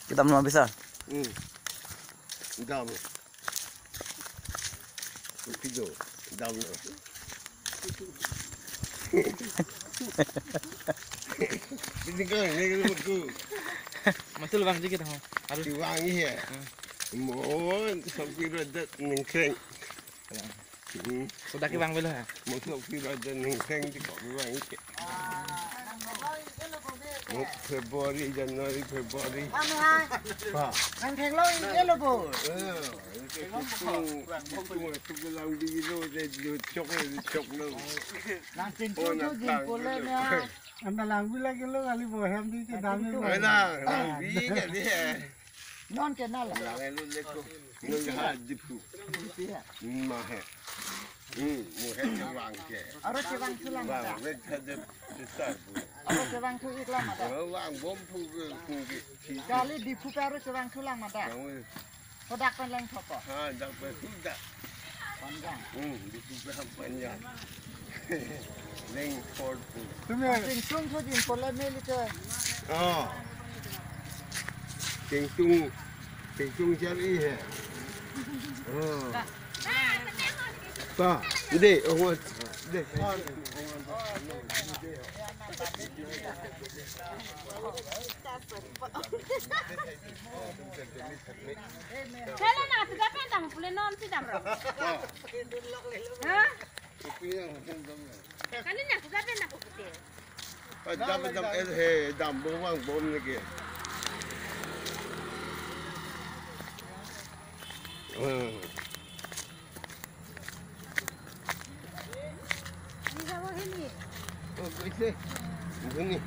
Kita belum bisa. Dam. Video. Dam. Ini kan betul. Masuk lubang sedikit ha. Harus Diwangi ya. Mohon sampai radat nengkeng. sudah ke bang belo ha. Masuk sampai radat nengkeng di kau diwangi. Februari, Januari, Februari. Pak. Nengkeng lo ini lo bu. Itu lang biro de cok lo. Nanti tu boleh ni. Anda lang lagi lo kali bohem di ke dalam. Lang biga dia. Non kenal. Lang lo leko. Nung hadipu. Mahe. Muhe wang ke. Arus cewang sulang Wang ada. red ada besar. Arus cewang tu iklan ada. Wang bom pugu. Kali di puka arus cewang sulang ada. Kodak penleng sopo. Ha, dapat sudah. Panjang. Di pugu panjang. Leng Ford pu. Tung tu jin boleh meli ke. Oh. Tung cari he. Oh. Ta, dek, orang dek. Kalau nak sudah pendam, boleh non sudah bro. Hah? Kalau nak sudah pendam putih. Dam he, dam bom lagi. Ini sama ini. Oh, bisa. Ini.